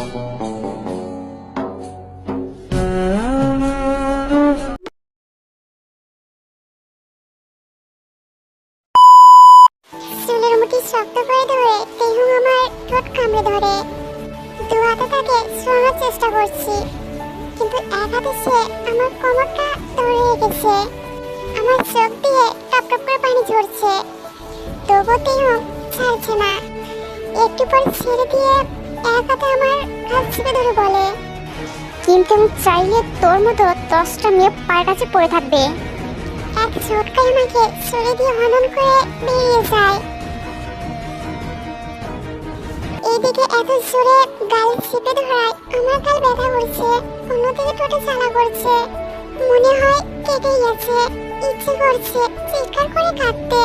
চুলের মুঠি শক্ত করে ধরে তেহু আমার ঠোঁট কামড়ে ধরে। দু হাতে তাকে শোয়ানোর চেষ্টা করছি, কিন্তু এক হাতে সে আমার কোমরটা ধরে রেখেছে। আমার চোখ দিয়ে টপ টপ করে পানি ঝরছে, তবুও তেহু ছাড়ছে না। একটু পর ছেড়ে দিয়ে এক হাতে আমার হাত চেপে ধরে বলে, কিন্তু আমি চাইলে তোর মতো 10টা মেয়ে পায়ের কাছে পড়ে থাকবে। এক ঝটকায় আমাকে ছুরি দিয়ে হনন করে বেরিয়ে যায়। এদিকে এত জোরে গাল চেপে ধরায় আমার গাল ব্যথা করছে, অন্যদিকে ঠোঁটে জ্বালা করছে। মনে হয় কেটে গেছে, ইচ্ছে করছে চিৎকার করে কাঁদতে।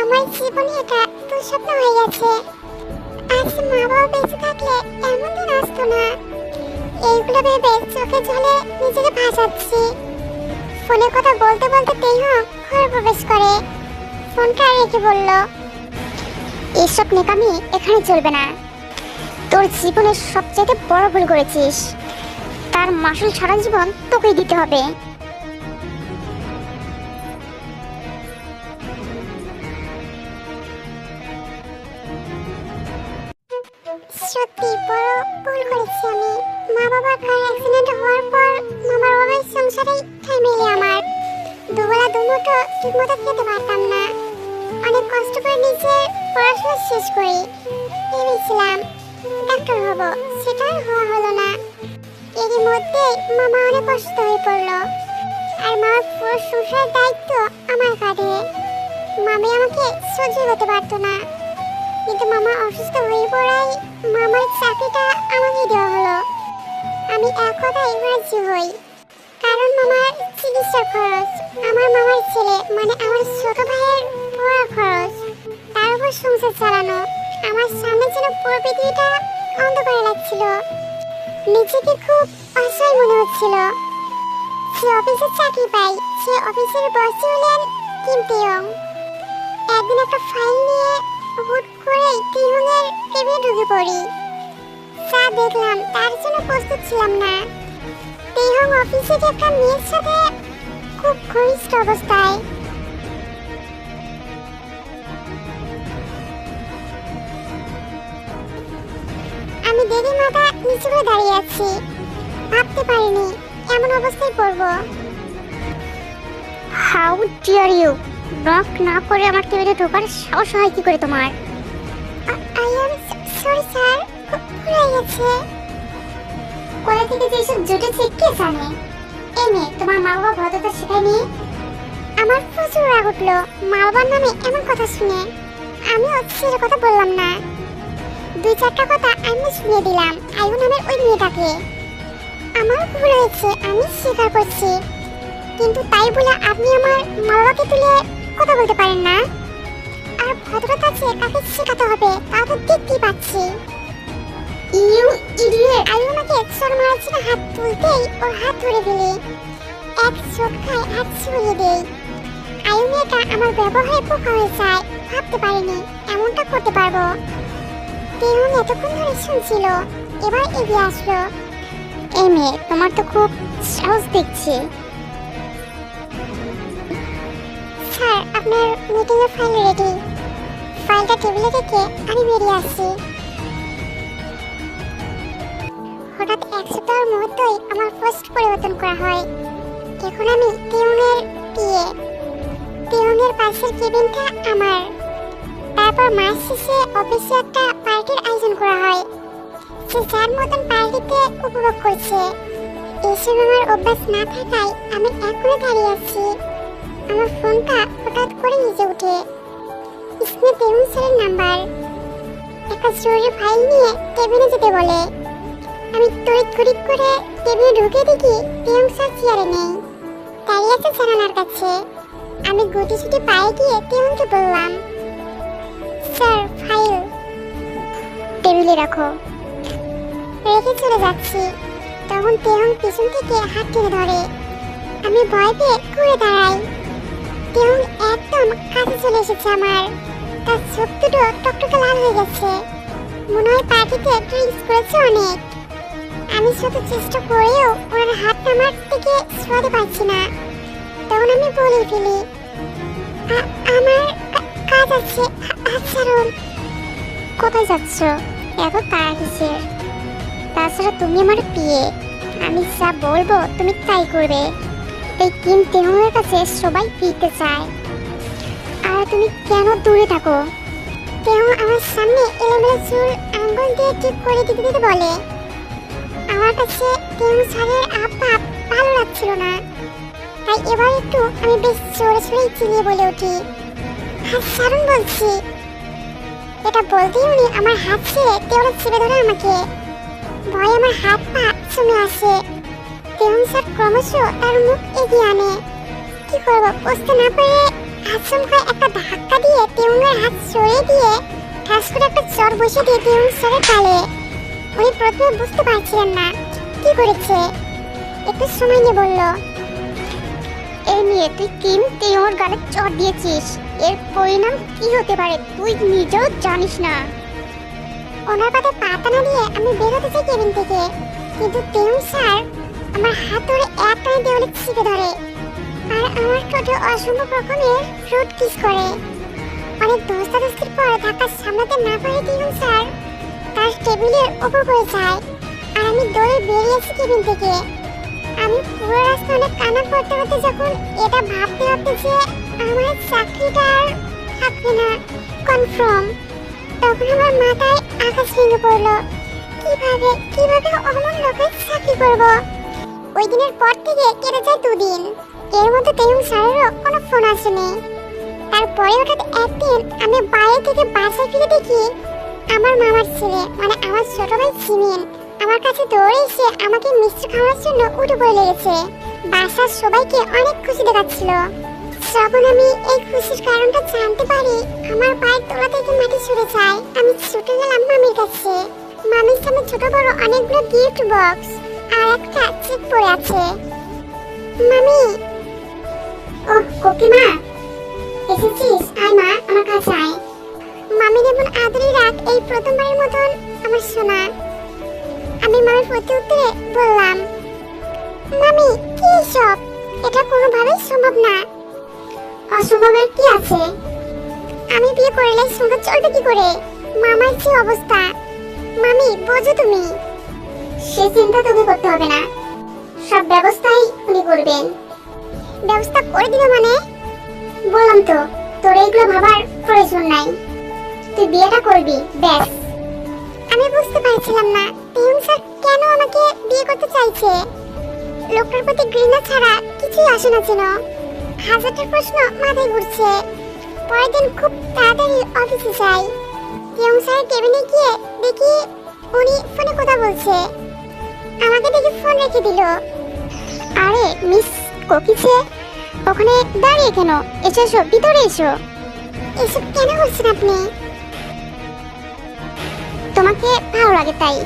আমার জীবনে এটা দুঃস্বপ্ন হয়ে গেছে। আজ মা বাবা বেঁচে থাকলে এমন দিন আসতো না। এইগুলো ভেবে চোখে জলে নিজেকে ভাসাচ্ছি। ফোনে কথা বলতে বলতে তেহু ঘরে প্রবেশ করে। ফোনটা রেখে বলল, এসব নেকামি এখানে চলবে না। তোর জীবনের সবচেয়ে বড় ভুল করেছিস, তার মাসুল সারা জীবন তোকেই দিতে হবে। সত্যি বড় ভুল করেছি আমি। মা বাবার কার অ্যাক্সিডেন্ট হওয়ার পর মামার বাবার সংসারেই ফ্যামিলি আমার। দুবেলা দুমুঠো ঠিকমতো খেতে পারতাম না। অনেক কষ্ট করে নিজের পড়াশোনা শেষ করি, ভেবেছিলাম ডাক্তার হব, সেটা হওয়া হলো না। এরই মধ্যে মামা অনেক অসুস্থ হয়ে পড়লো, আর মামার পুরো সংসারের দায়িত্ব আমার কাঁধে। মামি আমাকে সহ্য করতে পারতো না, কিন্তু মামা অসুস্থ হয়ে পড়ায় মামার চাকরিটা আমাকে দেওয়া হলো। আমি এক কথায় রাজি হই, কারণ মামার চিকিৎসার খরচ, আমার মামার ছেলে মানে আমার ছোট ভাইয়ের পড়ার খরচ, তার উপর সংসার চালানো। আমার সামনে যেন পুরো পৃথিবীটা অন্ধকার লাগছিল। নিজেকে খুব অসহায় মনে হচ্ছিল। সে অফিসে চাকরি পাই, সে অফিসের বসই হলেন কিম তেয়ং। একদিন একটা ফাইল নিয়ে হুট করে তেহংয়ের টেবিলে ঢুকে পড়ি। যা দেখলাম তার জন্য প্রস্তুত ছিলাম না। তেহং অফিসে একটা মেয়ের সাথে খুব ঘনিষ্ঠ অবস্থায়। আমি দেখে মাথা নিচু করে দাঁড়িয়ে আছি, ভাবতে পারিনি এমন অবস্থায় পড়বো। How deer you! নক না করে আমার টেবিলে ঢোকার সাহস হয় কি করে তোমার? আই এম সরি স্যার, ভুল হয়ে গেছে। কোথা থেকে যে এসব জুটেছে কে জানে? এই মেয়ে, তোমার মা বাবা ভদ্রতা শেখায়নি? আমার প্রচুর রাগ উঠলো মা বাবার নামে এমন কথা শুনে। আমি ছেলের কথা বললাম না, 2-4টা কথা আমি শুনিয়ে দিলাম আয়ু নামের ওই মেয়েটাকে। আমার ভুল হয়েছে, আমি স্বীকার করছি, কিন্তু তাই বলে আপনি আমার মা বাবাকে তুলে কথা বলতে পারেন না। আর ভদ্রতা যে কাকে শেখাতে হবে তা তো দেখতেই পাচ্ছি। You idiot! আয়ু আমাকে চোর মারার জন্য হাত তুলতেই ওর হাত ধরে ফেলি, এক ঝটকায় হাত ছুঁড়িয়ে দেই। আয়ু মেয়েটা আমার ব্যবহারে পোকা হয়ে যায়, ভাবতে পারিনি এমনটা করতে পারবো। তেহং এতক্ষণ ধরে শুনছিল, এবার এগিয়ে আসলো। এই মেয়ে, তোমার তো খুব সাহস দেখছি। স্যার, আপনার মিটিং এর ফাইল রেডি। ফাইলটা টেবিলে রেখে আমি বেরিয়ে আসছি। হঠাৎ 1 সপ্তাহের মধ্যেই আমার পোস্ট পরিবর্তন করা হয়। এখন আমি তেহংয়ের পিএ। তেহংয়ের পাশের কেবিনটা আমার। তারপর মাস শেষে অফিসে একটা পার্টির আয়োজন করা হয়। সে যার মতন পার্টিতে উপভোগ করছে। এসব আমার অভ্যাস না থাকায় আমি এখনো দাঁড়িয়ে আছি। আমার ফোনটা হঠাৎ করে নিচে উঠে। স্ক্রিনে তেহং স্যারের নাম্বার। একটা জরুরি ফাইল নিয়ে কেবিনে যেতে বলে। আমি তড়িৎ ঘড়িৎ করে কেবিনে ঢুকে দেখি তেহং স্যার চেয়ারে নেই, দাঁড়িয়ে আছে জানালার কাছে। আমি গুটি পায়ে গিয়ে তেহংকে বললাম, স্যার ফাইল। টেবিলে রাখো। রেখে চলে যাচ্ছি, তখন তেহং পিছন থেকে হাত টেনে ধরে। আমি ভয় পেয়ে ঘুরে দাঁড়াই। তেহং একদম কাছে চলে এসেছে আমার। তার চোখ দুটো টকটকে লাল হয়ে গেছে। মনে হয় পার্টিতে ড্রিঙ্কস করেছে অনেক। আমি শত চেষ্টা করেও ওনার হাত আমার থেকে সরাতে পারছি না। তখন আমি বলে ফেলি, আমার কাজ আছে, হাত ছাড়ুন। কোথায় যাচ্ছ? এত তাড়া কিসের? তাছাড়া তুমি আমার বিয়ে, আমি যা বলবো তুমি তাই করবে। এই কিম তেহমের কাছে সবাই পিতে চায়, আর তুমি কেন দূরে থাকো? তেহম আমার সামনে এলোমেলো চুল আঙ্গুল দিয়ে ঠিক করে দিতে দিতে বলে। আমার কাছে তেহম স্যারের ভাব ভালো লাগছিল না, তাই এবার একটু আমি বেশ জোরে জোরে চিলিয়ে বলে উঠি, হাত ছাড়ুন বলছি। এটা বলতেই উনি আমার হাত ছেড়ে দেওয়ালে চেপে ধরে আমাকে। ভয়ে আমার হাত পা জমে আসে। তেহম স্যার ক্রমশ তার মুখ এগিয়ে আনে। কি করবো বুঝতে না পেরে হাত চমকায় একটা ধাক্কা দিয়ে তেহমের হাত সরিয়ে দিয়ে ঠাস করে একটা চর বসে দিয়ে তেহম স্যারের গালে। উনি প্রথমে বুঝতে পারছিলেন না কি করেছে, একটু সময় নিয়ে বলল, এই নিয়ে তুই কিম তেহমের গালে চর দিয়েছিস, এর পরিণাম কি হতে পারে তুই নিজেও জানিস না। ওনার পাতে পাতা না দিয়ে আমি বের হতে চাই কেবিন থেকে, কিন্তু তেহম স্যার আমার হাত ধরে এক টানে দেওয়ালে চিপে ধরে আর আমার ঠোঁটে অসম্ভব রকমের ফ্রুট কিস করে। অনেক ধস্তাধস্তির পর ধাক্কা সামলাতে না পারে তেহম স্যার তার টেবিলের ওপর পড়ে যায়, আর আমি দৌড়ে বেরিয়ে আসি কেবিন থেকে। আমি পুরো রাস্তা অনেক কান্না করতে করতে যখন এটা ভাবতে ভাবতে যে আমার চাকরিটা আর থাকবে না কনফার্ম, তখন আমার মাথায় আকাশ ভেঙে পড়লো। কিভাবে অমন লোকের চাকরি করব? ওই দিনের পর থেকে কেটে যায় 2 দিন। এর মধ্যে তেহম স্যারেরও কোনো ফোন আসেনি। তারপরে হঠাৎ একদিন আমি বাইরে থেকে বাসায় ফিরে দেখি আমার মামার ছেলে মানে আমার ছোট ভাই সিমিন আমার কাছে দৌড়ে এসে আমাকে মিষ্টি খাওয়ার জন্য উঠে পড়ে লেগেছে। বাসার সবাইকে অনেক খুশি দেখাচ্ছিল। যখন আমি এই খুশির কারণটা জানতে পারি, আমার পায়ের তলা থেকে মাটি সরে যায়। আমি ছুটে গেলাম মামির কাছে। মামির সামনে ছোট বড় অনেকগুলো গিফট বক্স আর একটা চেক পড়ে আছে। মামি, ও কোকিমা এসেছিস? আয় মা, আমার কাছে আয়। মামির এমন আদরি রাখ এই প্রথমবারের মতন আমার শোনা। আমি মামির প্রতি উত্তরে বললাম, মামি কি এসব? এটা কোনোভাবেই সম্ভব না। অসম্ভবের কি আছে? আমি বিয়ে করলে সংসার চলবে কি করে? মামার যে অবস্থা, মামি বোঝো তুমি। সে চিন্তা তোকে করতে হবে না, সব ব্যবস্থাই উনি করবেন। ব্যবস্থা করে দিবে মানে? বললাম তো তোর এইগুলো ভাবার প্রয়োজন নাই, তুই বিয়েটা করবি ব্যাস। আমি বুঝতে পারছিলাম না তেহম স্যার কেন আমাকে বিয়ে করতে চাইছে। লোকটার প্রতি ঘৃণা ছাড়া কিছুই আসে না যেন। হাজারটা প্রশ্ন মাথায় ঘুরছে। পরের দিন খুব তাড়াতাড়ি অফিসে যাই। তেহম স্যারের কেবিনে গিয়ে দেখি উনি ফোনে কথা বলছে। আমাকে দেখে ফোন রেখে দিল। আরে মিস কোকিছে, ওখানে দাঁড়িয়ে কেন? এসো এসো, ভিতরে এসো। এসব কেন করছেন আপনি? তোমাকে ভালো লাগে তাই।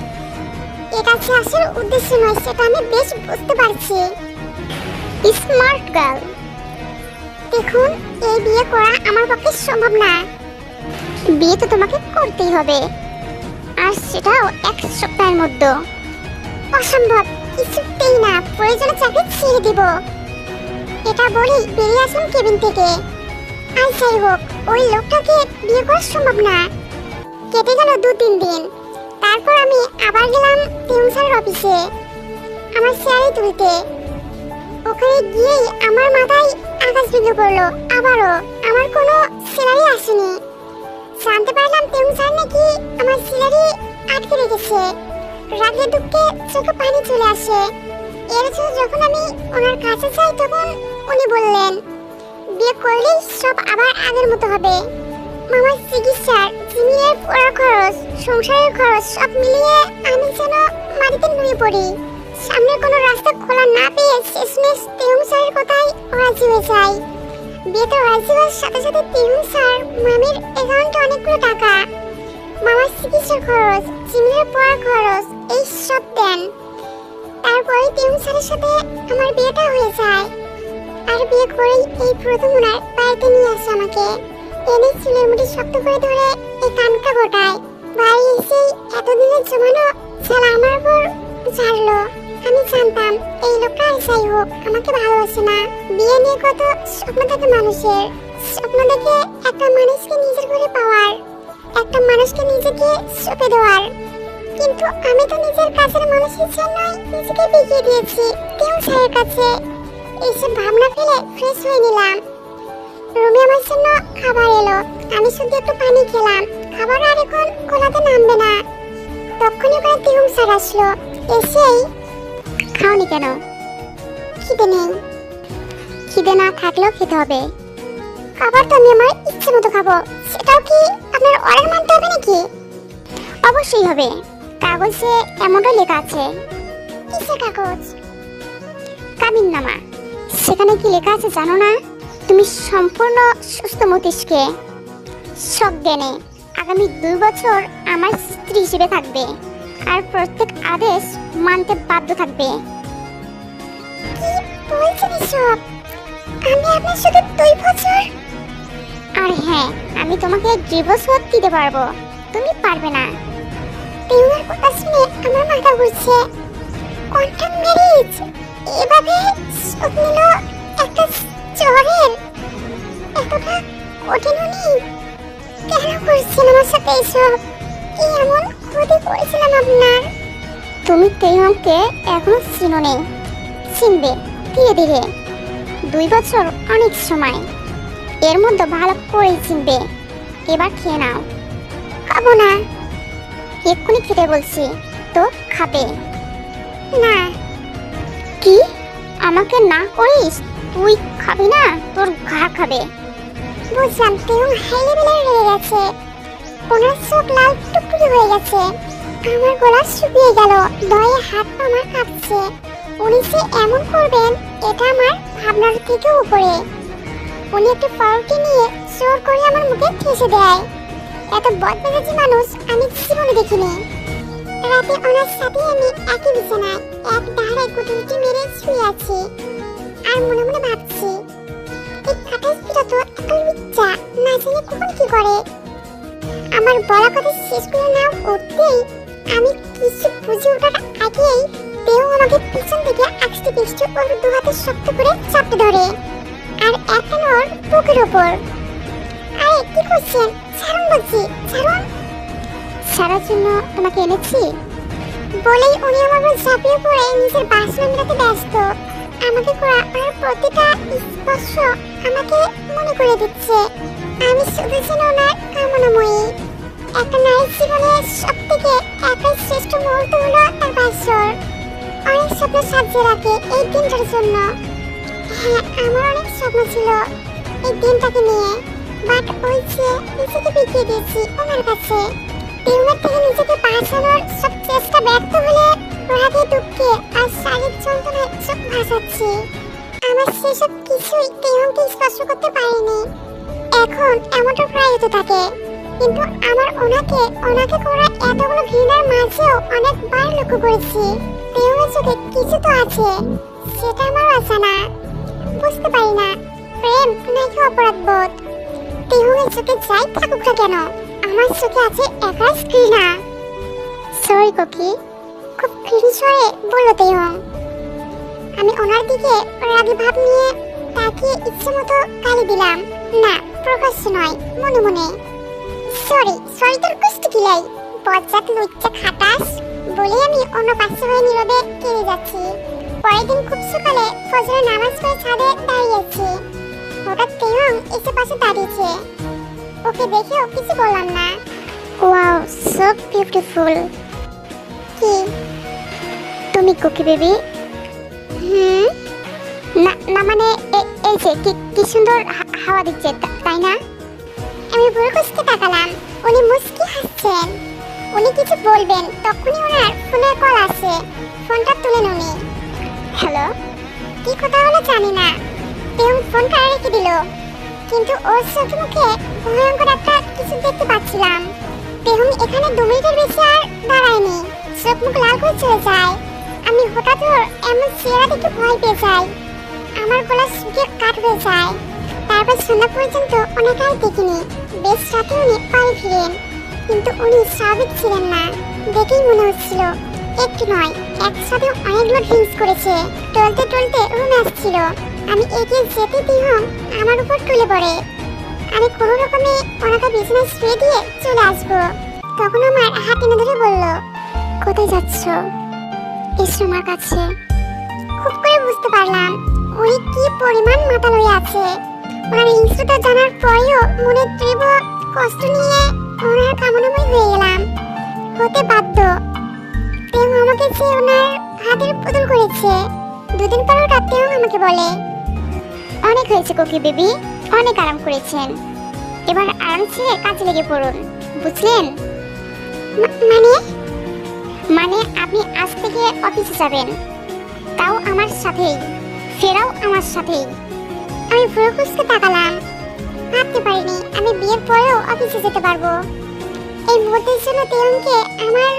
এটা যে আসার উদ্দেশ্য নয় সেটা আমি বেশ বুঝতে পারছি। Smart girl. দেখুন, এই বিয়ে করা আমার পক্ষে সম্ভব না। বিয়ে তো তোমাকে করতেই হবে, আর সেটাও 1 সপ্তাহের মধ্যে। অসম্ভব, কিছুতেই না। প্রয়োজনে চাকরি ছেড়ে দিব। এটা বলেই বেরিয়ে আসুন কেবিন থেকে। আর যাই হোক, ওই লোকটাকে বিয়ে করা সম্ভব না। কেটে গেল 2-3 দিন। তারপর আমি আবার গেলাম তেহম স্যারের অফিসে আমার স্যালারি তুলতে। ওখানে গিয়েই আমার মাথায় আকাশ ভেঙে পড়লো। আবারও আমার কোনো স্যালারি আসেনি। জানতে পারলাম তেহম স্যার নাকি আমার স্যালারি আটকে রেখেছে। রাগে দুঃখে চোখে পানি চলে আসে। এর জন্য যখন আমি ওনার কাছে যাই তখন উনি বললেন, বিয়ে করলেই সব আবার আগের মতো হবে। মামার চিকিৎসার, জিমিনের পড়ার খরচ, সংসারের খরচ সব মিলিয়ে আমি যেন মাটিতে নুয়ে পড়ি। সামনের কোনো রাস্তা খোলা না পেয়ে শেষমেশ তেহম স্যারের কথাই রাজি হয়ে যাই। বিয়েতে রাজি হওয়ার সাথে সাথে তেহম স্যার মামির অ্যাকাউন্টে অনেকগুলো টাকা, মামার চিকিৎসার খরচ, জিমিনের পড়ার খরচ এই সব দেন। তারপরে তেহম স্যারের সাথে আমার বিয়েটা হয়ে যায়। আর বিয়ে করেই এই প্রথম ওনার বাড়িতে নিয়ে আসে আমাকে। এনে চুলের মুঠি শক্ত করে ধরে এই কানটা গোটায় বাড়ি এসে এতদিনের জমানো শালা আমার উপর ছাড়লো। আমি জানতাম এই লোকটা আইসাই হোক আমাকে ভালোবাসে না। বিয়ে নিয়ে কত স্বপ্ন থাকে মানুষের, স্বপ্ন দেখে একটা মানুষকে নিজের ঘরে পাওয়ার, একটা মানুষকে নিজেকে সঁপে দেওয়ার। কিন্তু আমি তো নিজের কাছের মানুষের জন্যই নিজেকে বিকিয়ে দিয়েছি কেউ স্যারের কাছে। এইসব ভাবনা ফেলে ফ্রেশ হয়ে নিলাম। রুমে আমার জন্য খাবার এলো, আমি শুধু একটু পানি খেলাম। খাবার আর এখন কোলাতে নামবে না। তখনই ওখানে তিহুম স্যার আসলো। এসেই, খাওনি কেন? খিদে নেই। খিদে না থাকলেও খেতে হবে। খাবার তো আমি আমার ইচ্ছে মতো খাবো, সেটাও কি আপনার অর্ডার মানতে হবে নাকি? অবশ্যই হবে, কাগজে এমনটা লেখা আছে। কিসের কাগজ? কাবিননামা। সেখানে কি লেখা আছে জানো না? তুমি সম্পূর্ণ সুস্থ মস্তিষ্কে সজ্ঞানে আগামী 2 বছর আমার স্ত্রী হিসেবে থাকবে আর প্রত্যেক আদেশ মানতে বাধ্য থাকবে। কি বলছেন এসব? আমি আপনার সাথে 2 বছর? আর হ্যাঁ, আমি তোমাকে ডিভোর্স দিতে পারবো, তুমি পারবে না। তোমার কথা শুনে আমার মাথা ঘুরছে। কন্ট্রাক্ট ম্যারেজ এভাবে সব নিল একটা চোরের? এতটা কঠিন নেই। কেন করছেন আমার সাথে এসব? কি এমন ক্ষতি করেছিলাম আপনার? তুমি তেহমকে এখনো চিনো নেই, চিনবে ধীরে ধীরে। 2 বছর অনেক সময়, এর মধ্যে ভালো করে চিনবে। এবার খেয়ে নাও। খাবো না। এক্ষুনি খেতে বলছি তো খাবে না। কি আমাকে না করিস? তুই খাবি না? তোর ঘা খাবে। বুঝলাম তেমন হাই লেভেলের রয়ে গেছে। ওনার চোখ লাল টুকটুকি হয়ে গেছে। আমার গলা শুকিয়ে গেল, দয়ে হাত পা আমার কাঁপছে। উনি যে এমন করবেন এটা আমার ভাবনার থেকে উপরে। উনি একটু পাউরুটি নিয়ে জোর করে আমার মুখে ঠেসে দেয়। এত বদমেজাজি মানুষ আমি জীবনে দেখিনি। রাতে ওনার সাথে আমি একই বিছানায় এক ধারায় গুটি মেরে শুয়ে আছি আর মনে মনে ভাবছি, এই খাটাস বিরত একটা লুচ্চা না জানে কখন কি করে। আমার বলা কথা শেষ করে না উঠতেই, আমি কিছু বুঝে ওঠার আগেই তেও আমাকে পিছন থেকে আঁকতে পিছতে ওর 2 হাতে শক্ত করে চাপতে ধরে আর একটা ওর বুকের ওপর। আরে কি করছেন? ছাড়ুন বলছি, ছাড়ুন। ছাড়ার জন্য তোমাকে এনেছি বলেই উনি আমার উপর ঝাঁপিয়ে পড়ে নিজের বাসনা মেটাতে ব্যস্ত। আমাকে করা আর প্রতিটা স্পর্শ আমাকে মনে করে দিচ্ছে আমি শুধু যেন ওনার কামনাময়ী। একটা নারীর জীবনের সব থেকে একটা শ্রেষ্ঠ মুহূর্ত হলো তার বাসর। অনেক স্বপ্ন সাজিয়ে রাখে এই দিনটার জন্য। হ্যাঁ, আমার অনেক স্বপ্ন ছিল এই দিনটাকে নিয়ে, বাট ওই যে নিজেকে বিকিয়ে দিয়েছি ওনার কাছে। তেমনের থেকে নিজেকে বাঁচানোর সব চেষ্টা ব্যর্থ হলে রাগে দুঃখে আর শারীরিক যন্ত্রণায় সব ভাসাচ্ছি। আমার সেসব কিছুই তেমনকে স্পর্শ করতে পারিনি। এখন এমনটা প্রায় হতে থাকে, কিন্তু আমার ওনাকে করা এতগুলো ঘৃণার মাঝেও অনেকবার লক্ষ্য করেছি তেমনের চোখে কিছু তো আছে, সেটা আমার অজানা। বুঝতে পারি না প্রেম নাকি অপরাধ বোধ। তেমনের চোখে যাই থাকুক না কেন, আমার চোখে আছে একরাশ ঘৃণা। সরি কোকি, খুব ঘৃণা স্বরে বলল তেহং। আমি ওনার দিকে রাগী ভাব নিয়ে তাকিয়ে ইচ্ছে মতো গালি দিলাম। না, প্রকাশ্যে নয়, মনে মনে। সরি তোর কুস্তি কিলাই, বজ্জাত লুচ্চা খাটাস বলে আমি অন্য পাশে হয়ে নীরবে কেঁদে যাচ্ছি। পরের দিন খুব সকালে ফজরের নামাজ পড়ে ছাদে দাঁড়িয়েছি। হঠাৎ তেহং এসে পাশে দাঁড়িয়েছে। ওকে দেখেও কিছু বললাম না। Wow, so beautiful. কি তুমি কোকি বেবি? না মানে এই যে কি সুন্দর হাওয়া দিচ্ছে, তাই না? আমি ভুল খুঁজতে তাকালাম। উনি মুস্কি হাসছেন। উনি কিছু বলবেন, তখনই ওনার ফোনের কল আসে। ফোনটা তুলেন উনি। হ্যালো, কি কথা হলো জানি না। তেহং ফোনটা রেখে দিল, কিন্তু ওর চোখে মুখে ভয়ঙ্কর একটা কিছু দেখতে পাচ্ছিলাম। তেহং এখানে 2 মিনিটের বেশি আর দাঁড়ায়নি, চোখ মুখ লাল হয়ে চলে যায়। আমি হঠাৎ ওর এমন চেহারা দেখে ভয় পেয়ে যাই। আমার গলা শুকিয়ে কাঠ হয়ে যায়। তারপর সন্ধ্যা পর্যন্ত ওনাকে আর দেখিনি। বেশ রাতে উনি বাড়ি ফিরেন। কিন্তু উনি স্বাভাবিক ছিলেন না। দেখেই মনে হচ্ছিল একটু নয়, একসাথে অনেকগুলো ড্রিঙ্কস করেছে। টলতে টলতে রুমে আসছিল। আমি এগিয়ে যেতে দিহম আমার উপর তুলে পড়ে। আমি কোনো রকমে ওনাকে বিছানায় শুয়ে দিয়ে চলে আসবো। তখন আমার হাত টেনে ধরে বলল, কোথায় যাচ্ছ? এসো আমার কাছে। খুব করে বুঝতে পারলাম উনি কি পরিমাণ মাথা লয়ে আছে। ওনার হিংস্রতা জানার পরেও মনে তীব্র কষ্ট নিয়ে ওনার কামনাময় হয়ে গেলাম। হতে বাধ্য। তেও আমাকে যে ওনার হাতের পুতুল করেছে। দুদিন পর ওটা তেও আমাকে বলে, অনেক হয়েছে কোকি বেবি, অনেক আরাম করেছেন, এবার আরাম ছেড়ে কাজে লেগে পড়ুন, বুঝলেন? মানে মানে আপনি আজ থেকে অফিসে যাবেন, তাও আমার সাথেই, ফেরাও আমার সাথেই। আমি ভুরু কুঁচকে তাকালাম। ভাবতে পারিনি আমি বিয়ের পরেও অফিসে যেতে পারবো। এই মুহূর্তের জন্য তেয়ংকে আমার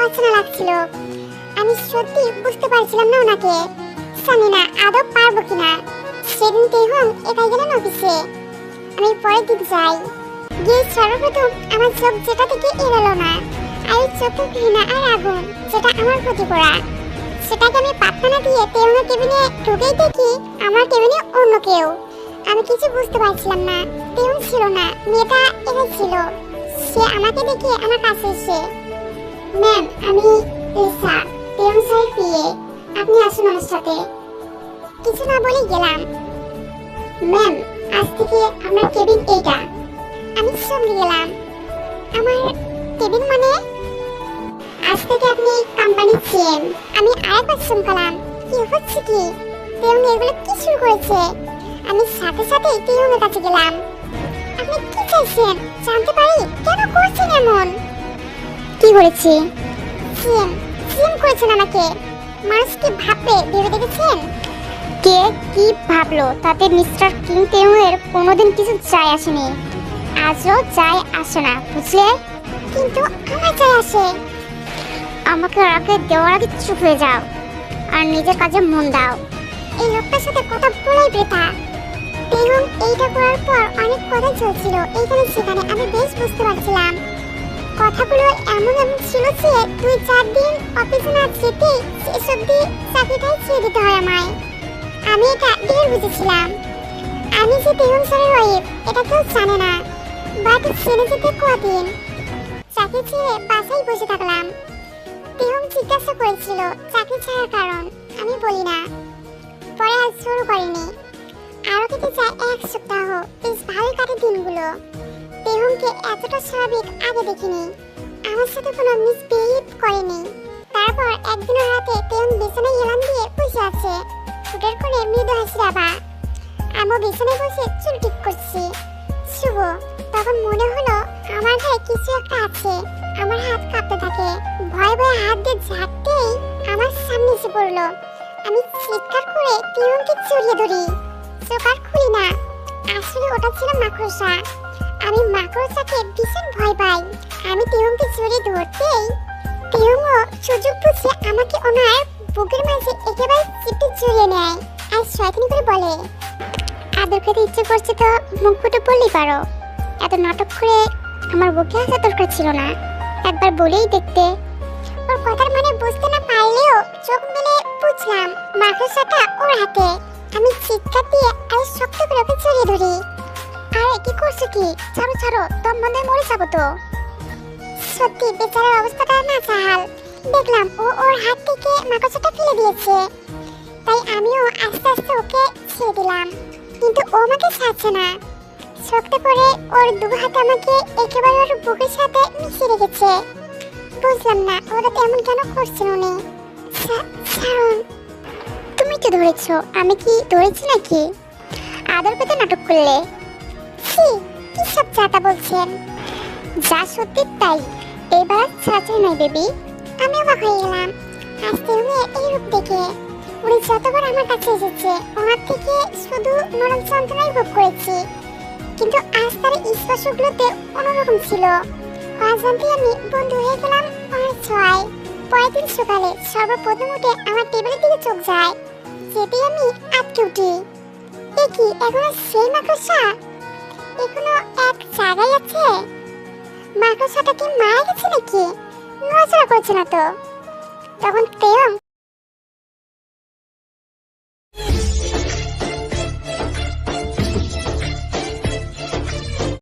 অচেনা লাগছিল। আমি সত্যি বুঝতে পারছিলাম না ওনাকে। জানি না আদৌ পারবো কিনা। সেদিন তেহং একাই গেলেন অফিসে। আমি পরের দিন যাই। গিয়ে সর্বপ্রথম আমার চোখ যেটা থেকে এড়ালো না, আর চোখে ঘৃণা আর আগুন, যেটা আমার ক্ষতি করা। সেটাকে আমি পাত্তা না দিয়ে তেহংয়ের কেবিনে ঢুকেই দেখি আমার কেবিনে অন্য কেউ। আমি কিছু বুঝতে পারছিলাম না। তেহং ছিল না, মেয়েটা একাই ছিল। সে আমাকে দেখে আমার কাছে এসে, ম্যাম আমি লিসা, তেহং স্যারের পিএ, আপনি আসুন আমার সাথে। কিছু না বলে গেলাম। ম্যাম আজ থেকে আপনার কেবিন এইটা। আমি সঙ্গে গেলাম। আমার কেবিন মানে? আজ থেকে আপনি কোম্পানির সিএম। আমি আরেকবার চমকালাম, কি হচ্ছে কি? তেহং এগুলো কি শুরু করেছে? আমি সাথে সাথে তেহংয়ের কাছে গেলাম। আপনি কি চাইছেন জানতে পারি? কেন করছেন এমন? কি করেছি? সিএম সিএম করেছেন আমাকে। মানুষ কি ভাববে ভেবে দেখেছেন? কে কি ভাবলো তাতে মিস্টার কিং তেহংয়ের কোনোদিন কিছু যায় আসেনি, আজও যায় আসে না, বুঝলে? কিন্তু আমার যায় আসে। আমাকে আগে দেওয়ার আগে চুপ হয়ে যাও আর নিজের কাজে মন দাও। এই লোকটার সাথে কথা বলাই বৃথা। তেহং এইটা করার পর অনেক কথা চলছিল এইখানে সেখানে। আমি বেশ বুঝতে পারছিলাম কথাগুলো এমন এমন ছিল যে 2-4 দিন অফিসে না যেতে শেষ অব্দি চাকরিটাই ছেড়ে দিতে হয় আমায়। আমি এটা ঢের বুঝেছিলাম। আমি যে তেহং স্যারের ওয়াইফ এটা কেউ জানে না, বাট ছেড়ে যেতে কদিন। চাকরি ছেড়ে বাসায় বসে থাকলাম। তেহং জিজ্ঞাসা করেছিল চাকরি ছাড়ার কারণ। আমি বলি না। পরে আজ শুরু করিনি। আরো কেটে যায় 1 সপ্তাহ। বেশ ভালোই কাটে দিনগুলো। তেহংকে এতটা স্বাভাবিক আগে দেখিনি। আমার সাথে কোনো মিসবিহেভ করেনি। তারপর একদিনের রাতে তেহং বিছানায় হেলান দিয়ে বসে আছে, ঠোঁটের কোণে মৃদু হাসির আভা। আমি বিছানায় বসে চুল ঠিক করছি। শুভ। তখন মনে হলো আমার গায়ে কিছু একটা আছে। আমার হাত কাঁপতে থাকে। ভয়ে ভয়ে হাত দিয়ে ঝাঁকতেই আমার সামনে এসে পড়লো। আমি চিৎকার করে তেহংকে জড়িয়ে ধরি। চোখ আর খুলি না। আসলে ওটা ছিল মাকড়সা। আমি মাকড়সাকে ভীষণ ভয় পাই। আমি তেহংকে জড়িয়ে ধরতেই তেহংও সুযোগ বুঝে আমাকে ওনার বুকের মাঝে একেবারে চিপটে জড়িয়ে নেয় আর শয়তানি করে বলে, আদর খেতে ইচ্ছে করছে তো মুখ ফুটে বললেই পারো। এত নাটক করে আমার বুকে আসা দরকার ছিল না, একবার বলেই দেখতে। ওর কথার মানে বুঝতে না পারলেও চোখ মেলে বুঝলাম মাকড়সাটা ওর হাতে। আমি চিৎকার দিয়ে আর শক্ত করে ওকে জড়িয়ে ধরি। আরে কি করছো কি? ছাড়ো ছাড়ো, দম বন্ধে মরে যাবো তো। সত্যি বেচারার অবস্থাটা না চাহাল। দেখলাম ও ওর হাত থেকে মাকড়সাটা ফেলে দিয়েছে। তাই আমিও আস্তে আস্তে ওকে ছেড়ে দিলাম। কিন্তু ও আমাকে ছাড়ছে না। শক্ত করে ওর 2 হাত আমাকে একেবারে ওর বুকের সাথে মিশিয়ে রেখেছে। বুঝলাম না ওরা তেমন কেন করছেন উনি। ছাড়ুন। তুমি তো ধরেছো, আমি কি ধরেছি নাকি? আদর পেতে নাটক করলে। কি সব চাটা বলছেন? যা সত্যি তাই। এবার ছাড়াছাড়ি নাই বেবি। আমি অবাক হয়ে গেলাম আজকে উনি এই রূপ দেখে। উনি যতবার আমার কাছে এসেছে ওনার থেকে শুধু নরম যন্ত্রণাই ভোগ করেছি, কিন্তু আজ তার স্পর্শগুলোতে অন্যরকম ছিল। অজান্তে আমি বন্ধু হয়ে গেলাম ওনার ছোঁয়ায়। পরের দিন সকালে সর্বপ্রথম উঠে আমার টেবিলের দিকে চোখ যায়। যেতেই আমি আটকে উঠি। দেখি এখনো সেই মাকড়সা এখনো এক জায়গায় আছে। মাকড়সাটা কি মারা গেছে নাকি? নড়াচড়া করছে না তো। তখন তেয়ং